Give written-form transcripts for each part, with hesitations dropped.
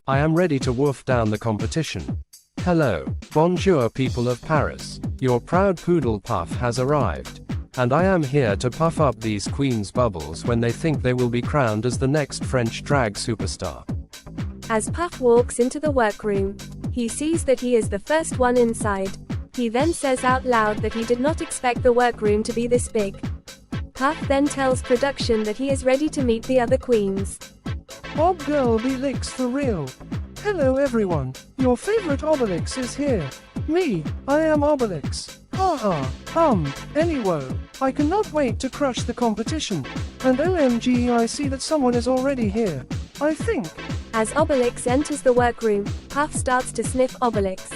I am ready to wolf down the competition. Hello, bonjour people of Paris. Your proud poodle Puff has arrived. And I am here to puff up these queens' bubbles when they think they will be crowned as the next French drag superstar. As Puff walks into the workroom, he sees that he is the first one inside. He then says out loud that he did not expect the workroom to be this big. Puff then tells production that he is ready to meet the other queens. Ob girl be licks for real. Hello everyone, your favorite Obelix is here. Me, I am Obelix. Haha, anyway, I cannot wait to crush the competition. And OMG, I see that someone is already here. I think. As Obelix enters the workroom, Puff starts to sniff Obelix.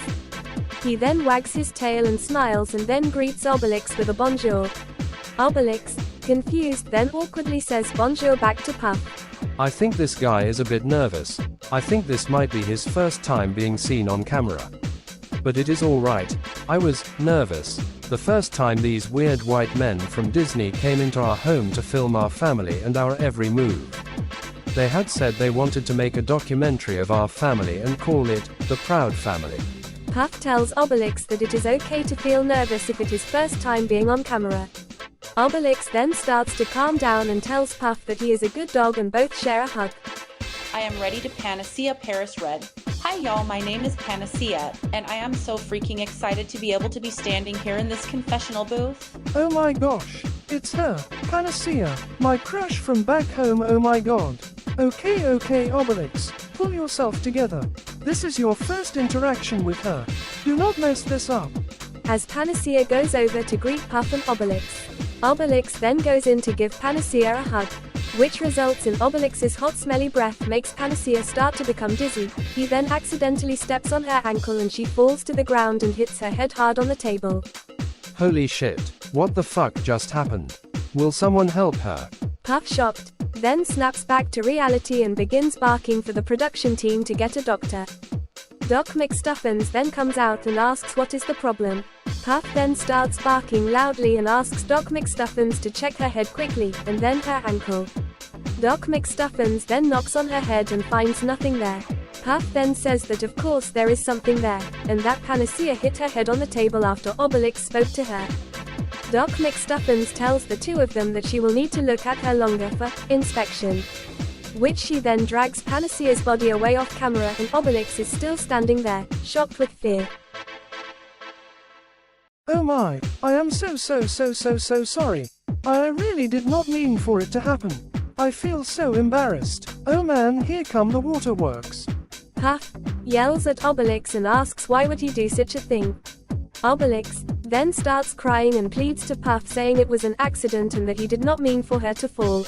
He then wags his tail and smiles and then greets Obelix with a bonjour. Obelix, confused, then awkwardly says bonjour back to Puff. I think this guy is a bit nervous. I think this might be his first time being seen on camera. But it is alright. I was nervous the first time these weird white men from Disney came into our home to film our family and our every move. They had said they wanted to make a documentary of our family and call it The Proud Family. Puff tells Obelix that it is okay to feel nervous if it is first time being on camera. Obelix then starts to calm down and tells Puff that he is a good dog and both share a hug. I am ready to Panacea Paris Red. Hi y'all, my name is Panacea, and I am so freaking excited to be able to be standing here in this confessional booth. Oh my gosh, it's her, Panacea, my crush from back home, oh my god. Okay Obelix, pull yourself together. This is your first interaction with her. Do not mess this up. As Panacea goes over to greet Puff and Obelix, Obelix then goes in to give Panacea a hug, which results in Obelix's hot smelly breath makes Panacea start to become dizzy. He then accidentally steps on her ankle and she falls to the ground and hits her head hard on the table. Holy shit, what the fuck just happened? Will someone help her? Puff, shocked, then snaps back to reality and begins barking for the production team to get a doctor. Doc McStuffins then comes out and asks what is the problem. Puff then starts barking loudly and asks Doc McStuffins to check her head quickly, and then her ankle. Doc McStuffins then knocks on her head and finds nothing there. Puff then says that of course there is something there, and that Panacea hit her head on the table after Obelix spoke to her. Doc McStuffins tells the two of them that she will need to look at her longer for inspection, which she then drags Panacea's body away off camera and Obelix is still standing there, shocked with fear. Oh my, I am so sorry. I really did not mean for it to happen. I feel so embarrassed. Oh man, here come the waterworks. Puff yells at Obelix and asks why would he do such a thing. Obelix then starts crying and pleads to Puff, saying it was an accident and that he did not mean for her to fall.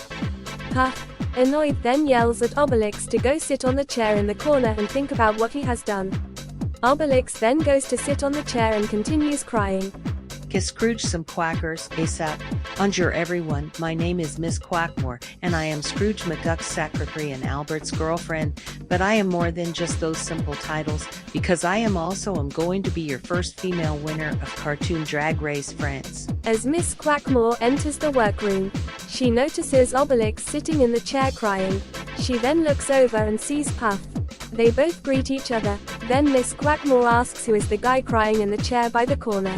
Puff, annoyed, then yells at Obelix to go sit on the chair in the corner and think about what he has done. Obelix then goes to sit on the chair and continues crying. Get Scrooge some quackers, ASAP. Bonjour everyone, my name is Miss Quackmore, and I am Scrooge McDuck's secretary and Albert's girlfriend, but I am more than just those simple titles, because I am going to be your first female winner of Cartoon Drag Race France. As Miss Quackmore enters the workroom, she notices Obelix sitting in the chair crying. She then looks over and sees Puff. They both greet each other, then Miss Quackmore asks who is the guy crying in the chair by the corner.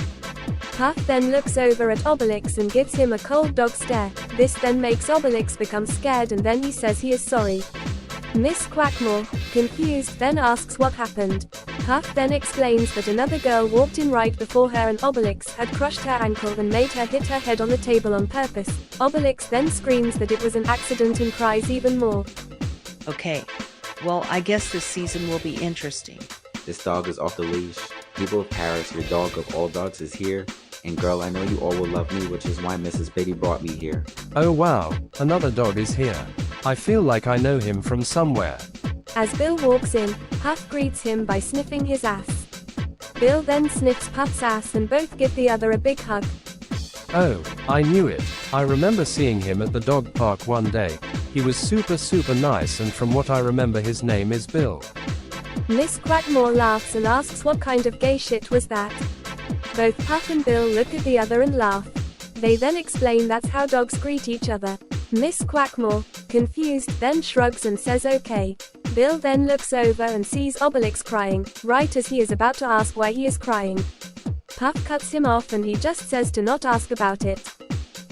Puff then looks over at Obelix and gives him a cold dog stare. This then makes Obelix become scared and then he says he is sorry. Miss Quackmore, confused, then asks what happened. Puff then explains that another girl walked in right before her and Obelix had crushed her ankle and made her hit her head on the table on purpose. Obelix then screams that it was an accident and cries even more. Okay. Well, I guess this season will be interesting. This dog is off the leash. People of Paris, your dog of all dogs is here. And girl, I know you all will love me, which is why Mrs. Biddy brought me here. Oh wow, another dog is here. I feel like I know him from somewhere. As Bill walks in, Puff greets him by sniffing his ass. Bill then sniffs Puff's ass and both give the other a big hug. Oh, I knew it. I remember seeing him at the dog park one day. He was super nice, and from what I remember his name is Bill. Miss Quackmore laughs and asks what kind of gay shit was that. Both Puff and Bill look at the other and laugh. They then explain that's how dogs greet each other. Miss Quackmore, confused, then shrugs and says okay. Bill then looks over and sees Obelix crying, right as he is about to ask why he is crying. Puff cuts him off and he just says to not ask about it.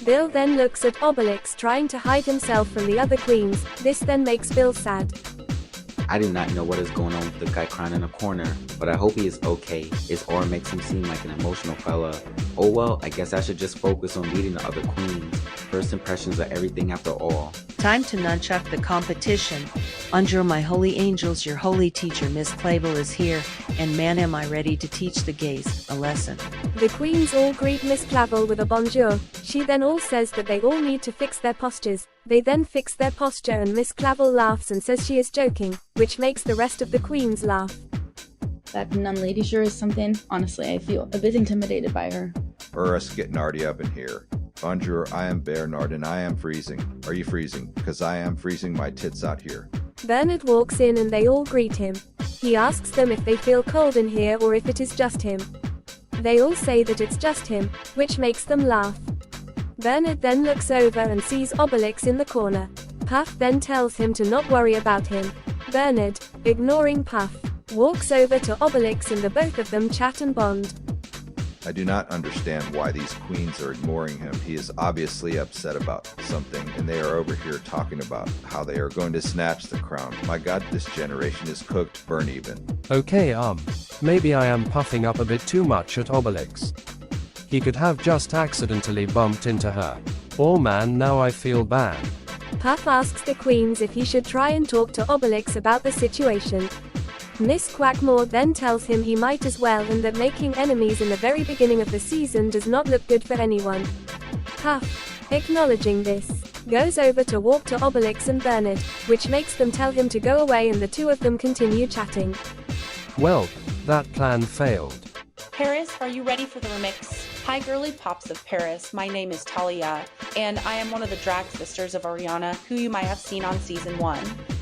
Bill then looks at Obelix trying to hide himself from the other queens. This then makes Bill sad. I do not know what is going on with the guy crying in the corner, but I hope he is okay. His aura makes him seem like an emotional fella. Oh well, I guess I should just focus on beating the other queens. First impressions are everything after all. Time to nunchuck the competition. Under my holy angels, your holy teacher Miss Clavel is here, and man am I ready to teach the gays a lesson. The queens all greet Miss Clavel with a bonjour. She then all says that they all need to fix their postures. They then fix their posture and Miss Clavel laughs and says she is joking, which makes the rest of the queens laugh. That nun lady sure is something. Honestly, I feel a bit intimidated by her. Us getting arty up in here. Bonjour, I am Bernard and I am freezing. Are you freezing? Because I am freezing my tits out here. Bernard walks in and they all greet him. He asks them if they feel cold in here or if it is just him. They all say that it's just him, which makes them laugh. Bernard then looks over and sees Obelix in the corner. Puff then tells him to not worry about him. Bernard, ignoring Puff, walks over to Obelix and the both of them chat and bond. I do not understand why these queens are ignoring him. He is obviously upset about something, and they are over here talking about how they are going to snatch the crown. My god, this generation is cooked, burn even. Okay, maybe I am puffing up a bit too much at Obelix. He could have just accidentally bumped into her. Oh man, now I feel bad. Puff asks the queens if he should try and talk to Obelix about the situation. Miss Quackmore then tells him he might as well and that making enemies in the very beginning of the season does not look good for anyone. Puff, acknowledging this, goes over to walk to Obelix and Bernard, which makes them tell him to go away and the two of them continue chatting. Well, that plan failed. Paris, are you ready for the remix? Hi girly pops of Paris, my name is Talia, and I am one of the drag sisters of Ariana, who you might have seen on season 1.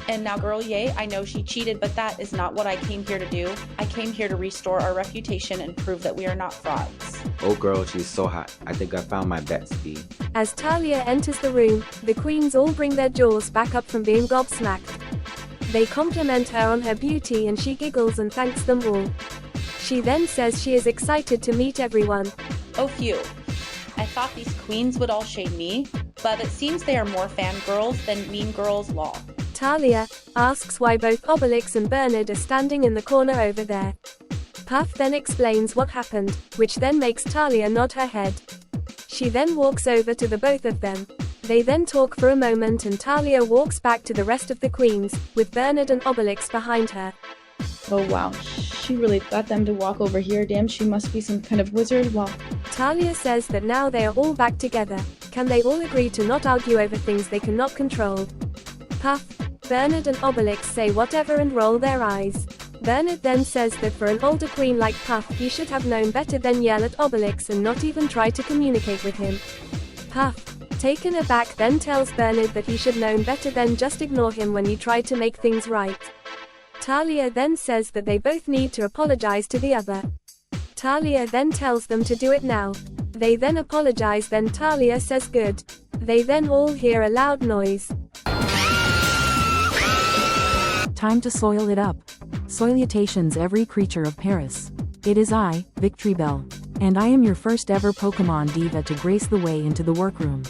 And now girl yay, I know she cheated, but that is not what I came here to do. I came here to restore our reputation and prove that we are not frauds. Oh girl, she's so hot. I think I found my Betsy. As Talia enters the room, the queens all bring their jaws back up from being gobsmacked. They compliment her on her beauty and she giggles and thanks them all. She then says she is excited to meet everyone. Oh phew. I thought these queens would all shade me, but it seems they are more fangirls than mean girls law. Talia asks why both Obelix and Bernard are standing in the corner over there. Puff then explains what happened, which then makes Talia nod her head. She then walks over to the both of them. They then talk for a moment and Talia walks back to the rest of the queens, with Bernard and Obelix behind her. Oh wow, she really got them to walk over here. Damn, she must be some kind of wizard. Wow. Talia says that now they are all back together. Can they all agree to not argue over things they cannot control? Puff, Bernard and Obelix say whatever and roll their eyes. Bernard then says that for an older queen like Puff, he should have known better than yell at Obelix and not even try to communicate with him. Puff, taken aback, then tells Bernard that he should known better than just ignore him when he tried to make things right. Talia then says that they both need to apologize to the other. Talia then tells them to do it now. They then apologize, then Talia says good. They then all hear a loud noise. Time to soil it up. Salutations every creature of Paris. It is I, Victory Bell. And I am your first ever Pokemon Diva to grace the way into the workroom.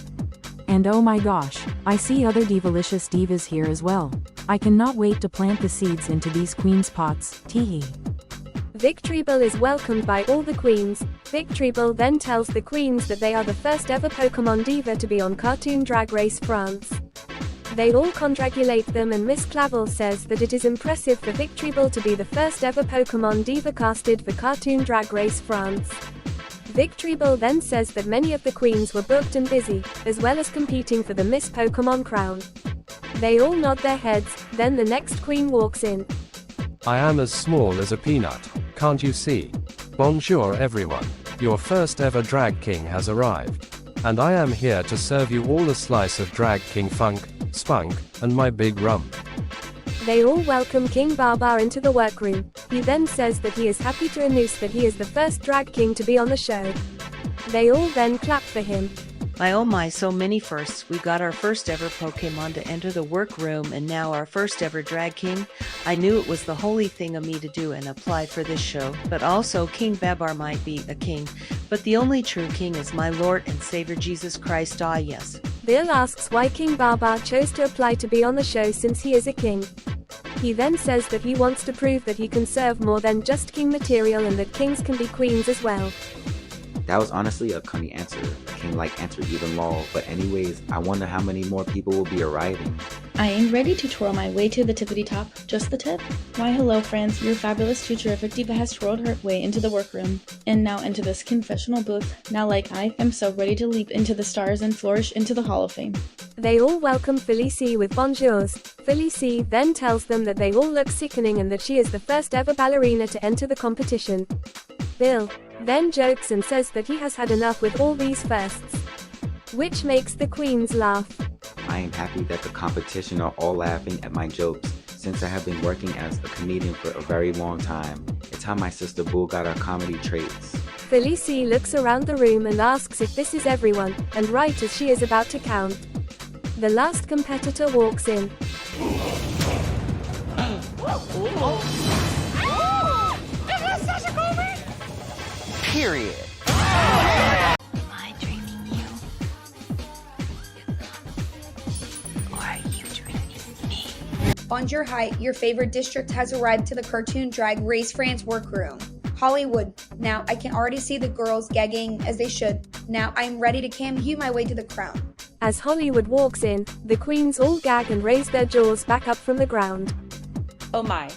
And oh my gosh, I see other Divalicious divas here as well. I cannot wait to plant the seeds into these queens' pots, teehee. Victory Bell is welcomed by all the queens. Victory Bell then tells the queens that they are the first ever Pokemon Diva to be on Cartoon Drag Race France. They all congratulate them and Miss Clavel says that it is impressive for Victory Bell to be the first ever Pokemon Diva casted for Cartoon Drag Race France. Victory Bell then says that many of the queens were booked and busy, as well as competing for the Miss Pokemon crown. They all nod their heads, then the next queen walks in. I am as small as a peanut, can't you see? Bonjour everyone, your first ever Drag King has arrived. And I am here to serve you all a slice of Drag King funk, spunk, and my big rump. They all welcome King Barbar into the workroom. He then says that he is happy to announce that he is the first drag king to be on the show. They all then clap for him. Oh my, so many firsts. We got our first ever Pokemon to enter the workroom and now our first ever drag king. I knew it was the holy thing of me to do and apply for this show, but also King Babar might be a king, but the only true king is my Lord and Savior Jesus Christ. Ah yes. Bill asks why King Babar chose to apply to be on the show since he is a king. He then says that he wants to prove that he can serve more than just king material and that kings can be queens as well. That was honestly a cunning answer. King-like answer even law. But anyways, I wonder how many more people will be arriving. I ain't ready to twirl my way to the tippity top, just the tip. Why hello friends, your fabulous too terrific diva has twirled her way into the workroom, and now into this confessional booth. Now like I am so ready to leap into the stars and flourish into the Hall of Fame. They all welcome Felicie with bonjours. Felicie then tells them that they all look sickening and that she is the first ever ballerina to enter the competition. Bill then jokes and says that he has had enough with all these firsts, which makes the queens laugh. I am happy that the competition are all laughing at my jokes. Since I have been working as a comedian for a very long time, it's how my sister Boo got our comedy traits. Felicie looks around the room and asks if this is everyone, and right as she is about to count, the last competitor walks in. Period. Am I dreaming you? Or are you dreaming me? Bonjour, hi. Your favorite district has arrived to the Cartoon Drag Race France workroom. Hollywood. Now, I can already see the girls gagging as they should. Now, I'm ready to cam-hew my way to the crown. As Hollywood walks in, the queens all gag and raise their jaws back up from the ground. Oh my.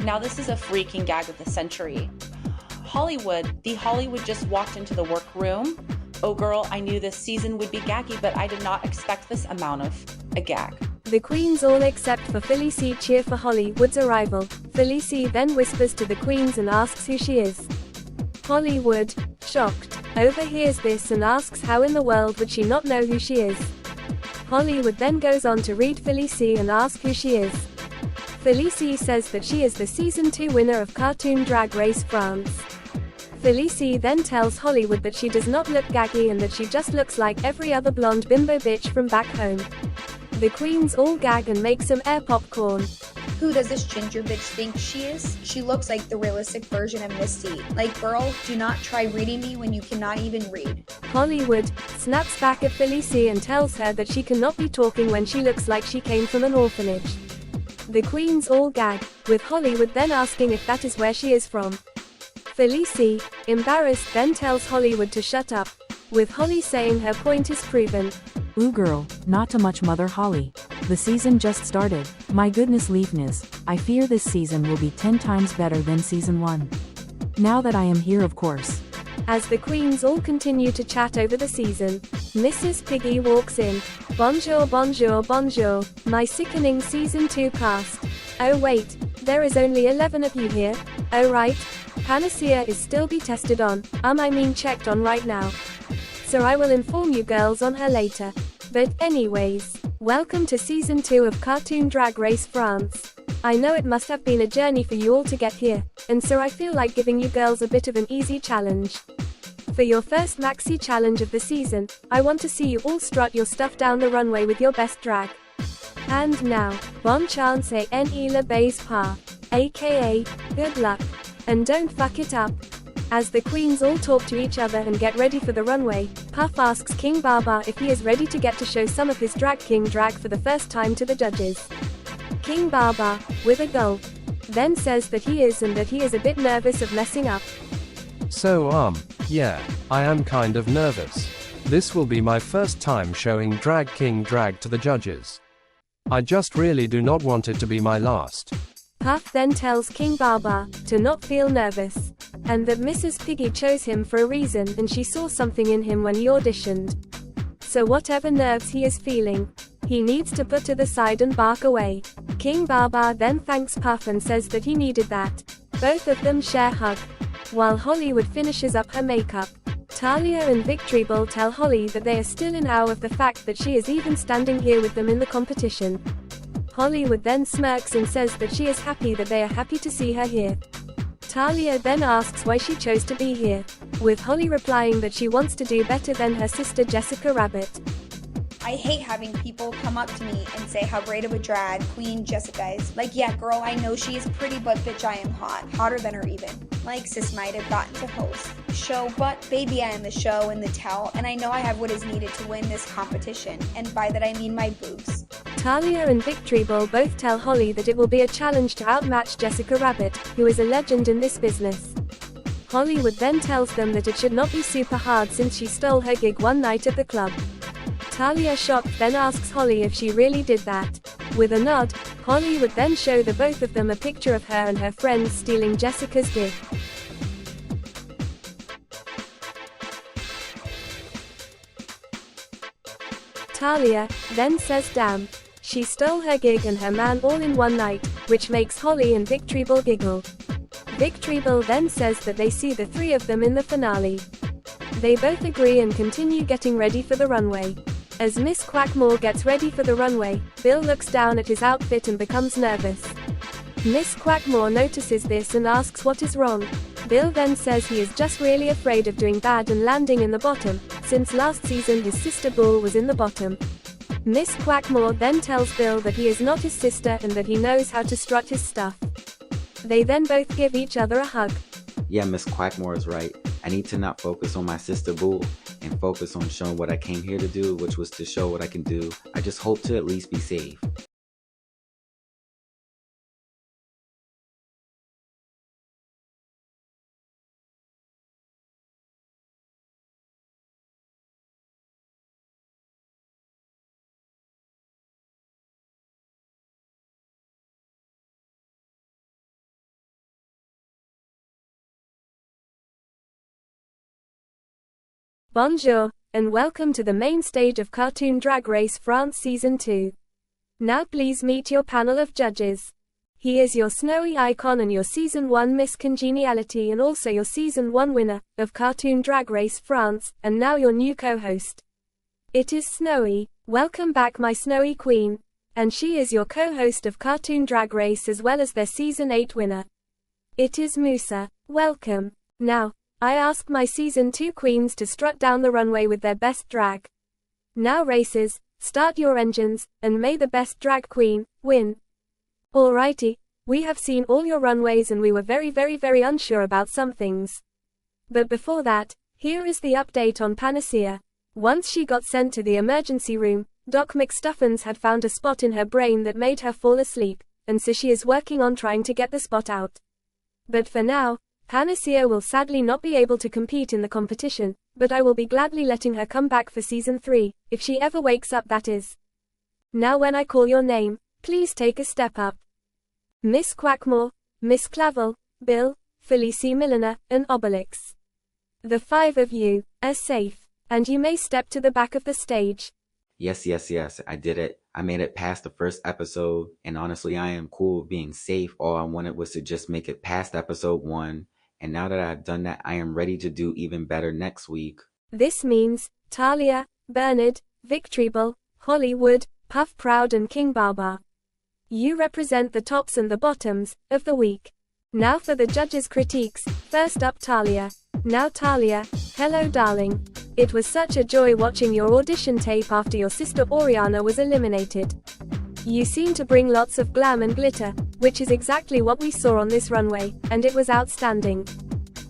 Now this is a freaking gag of the century. The Hollywood just walked into the workroom. Oh girl, I knew this season would be gaggy, but I did not expect this amount of a gag. The queens all except for Felicie cheer for Hollywood's arrival. Felicie then whispers to the queens and asks who she is. Hollywood, shocked, overhears this and asks how in the world would she not know who she is. Hollywood then goes on to read Felicie and ask who she is. Felicie says that she is the Season 2 winner of Cartoon Drag Race France. Felicie then tells Hollywood that she does not look gaggy and that she just looks like every other blonde bimbo bitch from back home. The queens all gag and make some air popcorn. Who does this ginger bitch think she is? She looks like the realistic version of Misty. Like, girl, do not try reading me when you cannot even read. Hollywood snaps back at Felicie and tells her that she cannot be talking when she looks like she came from an orphanage. The queens all gag, with Hollywood then asking if that is where she is from. Felicie, embarrassed, then tells Hollywood to shut up, with Holly saying her point is proven. Ooh girl, not too much Mother Holly. The season just started. My goodness leafness, I fear this season will be 10 times better than season 1. Now that I am here of course. As the queens all continue to chat over the season, Mrs. Piggy walks in. Bonjour, bonjour, bonjour, my sickening season 2 cast. Oh wait, there is only 11 of you here. Oh right, Panacea is still be tested on, checked on right now. So I will inform you girls on her later. But anyways, welcome to season 2 of Cartoon Drag Race France. I know it must have been a journey for you all to get here, and so I feel like giving you girls a bit of an easy challenge. For your first maxi challenge of the season, I want to see you all strut your stuff down the runway with your best drag. And now, bonne chance et le base pas, aka, good luck. And don't fuck it up. As the queens all talk to each other and get ready for the runway, Puff asks King Babar if he is ready to get to show some of his drag king drag for the first time to the judges. King Babar, with a gulp, then says that he is and that he is a bit nervous of messing up. So yeah, I am kind of nervous. This will be my first time showing Drag King drag to the judges. I just really do not want it to be my last. Puff then tells King Babar to not feel nervous, and that Mrs. Piggy chose him for a reason and she saw something in him when he auditioned. So whatever nerves he is feeling, he needs to put to the side and bark away. King Babar then thanks Puff and says that he needed that. Both of them share hug, while Hollywood finishes up her makeup. Talia and Victory Bull tell Holly that they are still in awe of the fact that she is even standing here with them in the competition. Hollywood then smirks and says that she is happy that they are happy to see her here. Talia then asks why she chose to be here, with Holly replying that she wants to do better than her sister Jessica Rabbit. I hate having people come up to me and say how great of a drag queen Jessica is. Like, yeah, girl, I know she is pretty, but bitch, I am hot. Hotter than her even. Like, sis might have gotten to host the show, but baby, I am the show and the tell, and I know I have what is needed to win this competition, and by that I mean my boobs. Talia and Victory Ball both tell Holly that it will be a challenge to outmatch Jessica Rabbit, who is a legend in this business. Hollywood then tells them that it should not be super hard since she stole her gig one night at the club. Talia, shocked, then asks Holly if she really did that. With a nod, Holly would then show the both of them a picture of her and her friends stealing Jessica's gig. Talia then says damn, she stole her gig and her man all in one night, which makes Holly and Victory Ball giggle. Victory Ball then says that they see the three of them in the finale. They both agree and continue getting ready for the runway. As Miss Quackmore gets ready for the runway, Bill looks down at his outfit and becomes nervous. Miss Quackmore notices this and asks what is wrong. Bill then says he is just really afraid of doing bad and landing in the bottom, since last season his sister Bull was in the bottom. Miss Quackmore then tells Bill that he is not his sister and that he knows how to strut his stuff. They then both give each other a hug. Yeah, Miss Quackmore is right. I need to not focus on my sister Bull and focus on showing what I came here to do, which was to show what I can do. I just hope to at least be safe. Bonjour, and welcome to the main stage of Cartoon Drag Race France Season 2. Now please meet your panel of judges. He is your snowy icon and your Season 1 Miss Congeniality and also your Season 1 winner of Cartoon Drag Race France, and now your new co-host. It is Snowy. Welcome back, my Snowy Queen. And she is your co-host of Cartoon Drag Race as well as their Season 8 winner. It is Musa. Welcome. Now, I ask my Season 2 queens to strut down the runway with their best drag. Now racers, start your engines, and may the best drag queen win. Alrighty, we have seen all your runways and we were very unsure about some things. But before that, here is the update on Panacea. Once she got sent to the emergency room, Doc McStuffins had found a spot in her brain that made her fall asleep, and so she is working on trying to get the spot out. But for now, Panacea will sadly not be able to compete in the competition, but I will be gladly letting her come back for Season 3, if she ever wakes up, that is. Now when I call your name, please take a step up. Miss Quackmore, Miss Clavel, Bill, Felicie Milliner, and Obelix. The 5 of you are safe, and you may step to the back of the stage. Yes, I did it. I made it past the first episode, and honestly I am cool with being safe. All I wanted was to just make it past episode 1. And now that I've done that, I am ready to do even better next week. This means Talia, Bernard, Victory Ball, Hollywood, Puff Proud and King Baba. You represent the tops and the bottoms of the week. Now for the judges' critiques. First up, Talia. Now Talia, hello darling. It was such a joy watching your audition tape after your sister Oriana was eliminated. You seem to bring lots of glam and glitter, which is exactly what we saw on this runway, and it was outstanding.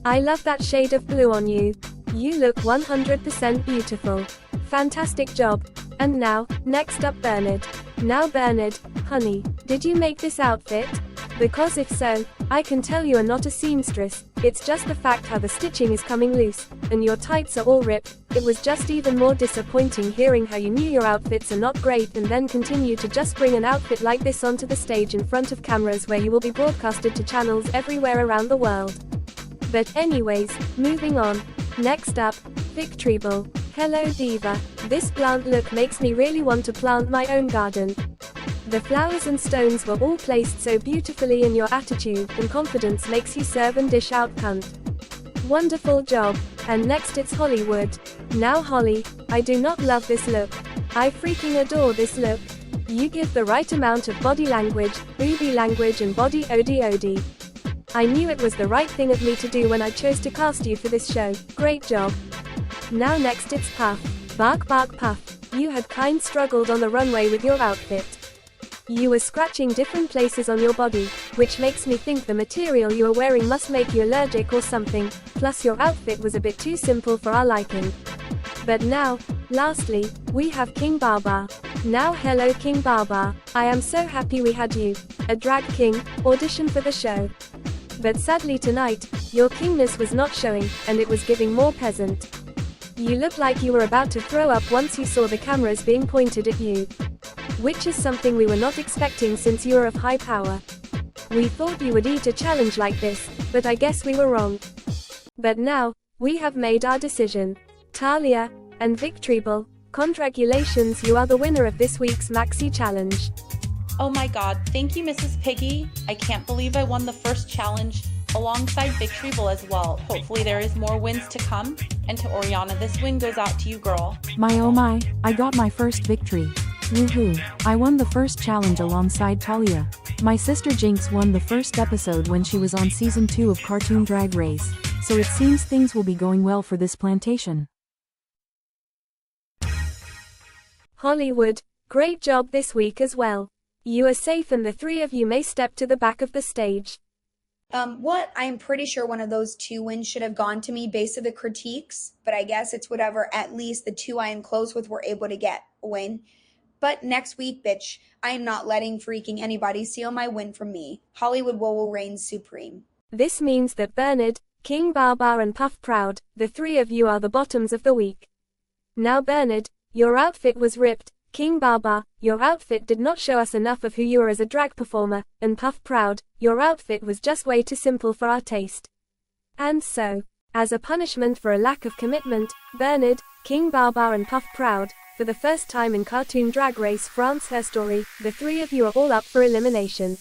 I love that shade of blue on you. You look 100% beautiful. Fantastic job. And now, next up Bernard. Now Bernard, honey, did you make this outfit? Because if so, I can tell you are not a seamstress, it's just the fact how the stitching is coming loose, and your tights are all ripped. It was just even more disappointing hearing how you knew your outfits are not great and then continue to just bring an outfit like this onto the stage in front of cameras where you will be broadcasted to channels everywhere around the world. But anyways, moving on. Next up, Victory Ball. Hello diva, this plant look makes me really want to plant my own garden. The flowers and stones were all placed so beautifully and your attitude and confidence makes you serve and dish out cunt. Wonderful job. And next it's Hollywood. Now Holly, I do not love this look. I freaking adore this look. You give the right amount of body language, booby language and body OD. I knew it was the right thing of me to do when I chose to cast you for this show. Great job. Now next it's Puff. Bark bark Puff. You had kind struggled on the runway with your outfit. You were scratching different places on your body, which makes me think the material you were wearing must make you allergic or something, plus your outfit was a bit too simple for our liking. But now, lastly, we have King Baba. Now hello King Baba, I am so happy we had you, a drag king, audition for the show. But sadly tonight, your kingness was not showing, and it was giving more peasant. You looked like you were about to throw up once you saw the cameras being pointed at you. Which is something we were not expecting since you are of high power. We thought you would eat a challenge like this, but I guess we were wrong. But now, we have made our decision. Talia and Victribal, congratulations, you are the winner of this week's Maxi Challenge. Oh my god, thank you Mrs. Piggy. I can't believe I won the first challenge alongside Victribal as well. Hopefully there is more wins to come, and to Oriana, this win goes out to you, girl. My oh my, I got my first victory. Woohoo, I won the first challenge alongside Talia. My sister Jinx won the first episode when she was on season 2 of Cartoon Drag Race, so it seems things will be going well for this plantation. Hollywood, great job this week as well. You are safe and the three of you may step to the back of the stage. What? I'm pretty sure one of those 2 wins should have gone to me based on the critiques, but I guess it's whatever. At least the 2 I am close with were able to get a win. But next week, bitch, I am not letting freaking anybody steal my win from me. Hollywood will reign supreme. This means that Bernard, King Baba and Puff Proud, the 3 of you are the bottoms of the week. Now Bernard, your outfit was ripped. King Baba, your outfit did not show us enough of who you are as a drag performer, and Puff Proud, your outfit was just way too simple for our taste. And so, as a punishment for a lack of commitment, Bernard, King Baba and Puff Proud, for the first time in Cartoon Drag Race France Her Story, the 3 of you are all up for elimination.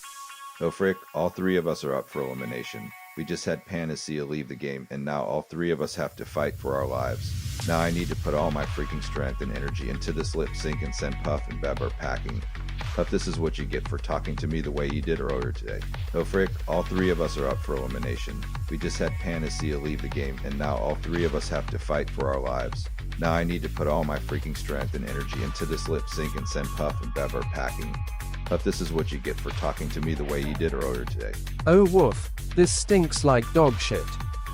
Oh frick, all 3 of us are up for elimination. We just had Panacea leave the game, and now all 3 of us have to fight for our lives. Now I need to put all my freaking strength and energy into this lip sync and send Puff and Beba packing. Puff, this is what you get for talking to me the way you did earlier today. Oh frick, all 3 of us are up for elimination. We just had Panacea leave the game, and now all 3 of us have to fight for our lives. Now I need to put all my freaking strength and energy into this lip sync and send Puff and Beba packing. Puff, this is what you get for talking to me the way you did earlier today. Oh woof, this stinks like dog shit.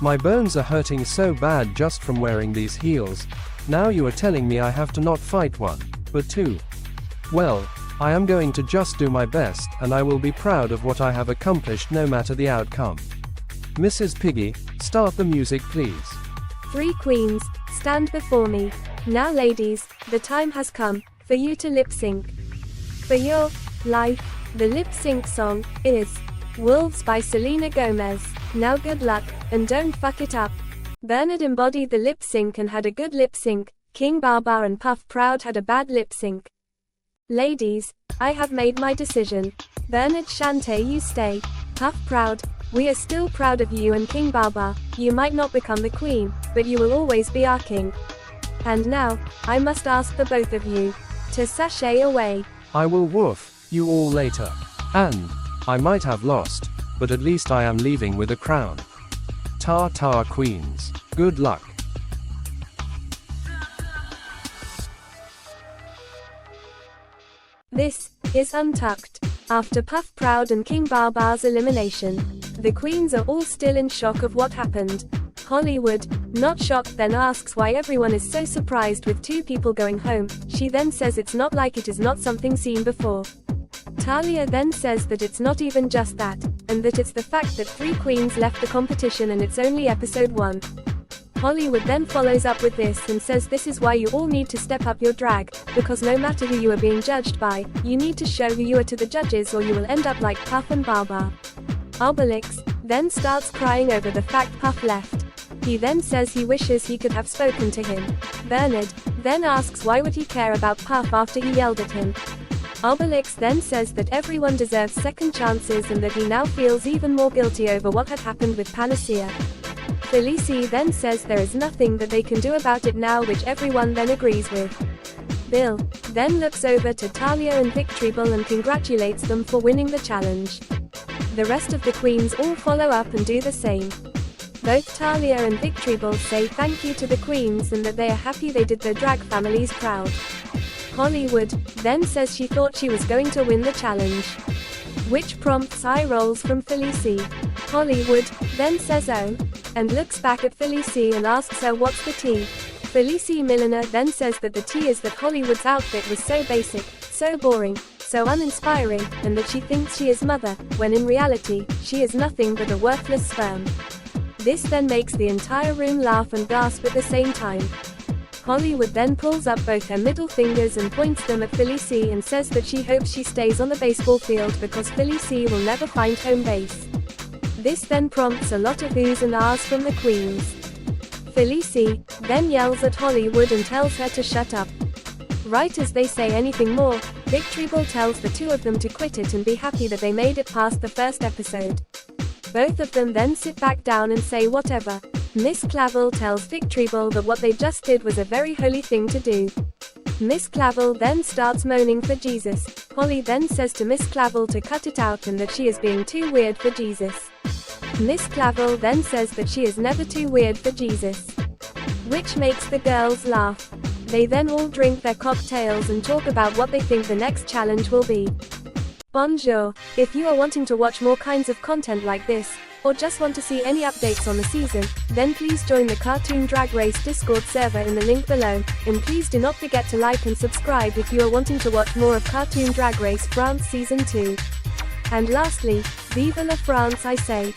My bones are hurting so bad just from wearing these heels. Now you are telling me I have to not fight 1, but 2. Well, I am going to just do my best, and I will be proud of what I have accomplished no matter the outcome. Mrs. Piggy, start the music please. 3 queens, stand before me. Now ladies, the time has come for you to lip sync. For your life, the lip sync song is Wolves by Selena Gomez. Now good luck, and don't fuck it up. Bernard embodied the lip sync and had a good lip sync. King Baba and Puff Proud had a bad lip sync. Ladies, I have made my decision. Bernard Shante, you stay. Puff Proud, we are still proud of you, and King Baba, you might not become the queen, but you will always be our king. And now, I must ask the both of you to sashay away. I will woof you all later. And I might have lost, but at least I am leaving with a crown. Ta queens. Good luck. This is Untucked. After Puff Proud and King Baba's elimination, the queens are all still in shock of what happened. Hollywood, not shocked, then asks why everyone is so surprised with 2 people going home. She then says it's not like it is not something seen before. Talia then says that it's not even just that, and that it's the fact that 3 queens left the competition and it's only episode 1. Hollywood then follows up with this and says this is why you all need to step up your drag, because no matter who you are being judged by, you need to show who you are to the judges or you will end up like Puff and Baba. Obelix then starts crying over the fact Puff left. He then says he wishes he could have spoken to him. Bernard then asks why would he care about Puff after he yelled at him. Obelix then says that everyone deserves second chances and that he now feels even more guilty over what had happened with Panacea. Felicie then says there is nothing that they can do about it now, which everyone then agrees with. Bill then looks over to Talia and Victribal and congratulates them for winning the challenge. The rest of the queens all follow up and do the same. Both Talia and Victorybell say thank you to the queens and that they are happy they did their drag families proud. Hollywood then says she thought she was going to win the challenge, which prompts eye rolls from Felicie. Hollywood then says oh, and looks back at Felicie and asks her what's the tea. Felicie Milliner then says that the tea is that Hollywood's outfit was so basic, so boring, so uninspiring, and that she thinks she is mother, when in reality, she is nothing but a worthless sperm. This then makes the entire room laugh and gasp at the same time. Hollywood then pulls up both her middle fingers and points them at Felicie and says that she hopes she stays on the baseball field because Felicie will never find home base. This then prompts a lot of oohs and ahs from the queens. Felicie then yells at Hollywood and tells her to shut up. Right as they say anything more, Victorybell tells the two of them to quit it and be happy that they made it past the first episode. Both of them then sit back down and say whatever. Miss Clavel tells Victorybell that what they just did was a very holy thing to do. Miss Clavel then starts moaning for Jesus. Holly then says to Miss Clavel to cut it out and that she is being too weird for Jesus. Miss Clavel then says that she is never too weird for Jesus, which makes the girls laugh. They then all drink their cocktails and talk about what they think the next challenge will be. Bonjour! If you are wanting to watch more kinds of content like this, or just want to see any updates on the season, then please join the Cartoon Drag Race Discord server in the link below, and please do not forget to like and subscribe if you are wanting to watch more of Cartoon Drag Race France Season 2. And lastly, vive la France I say!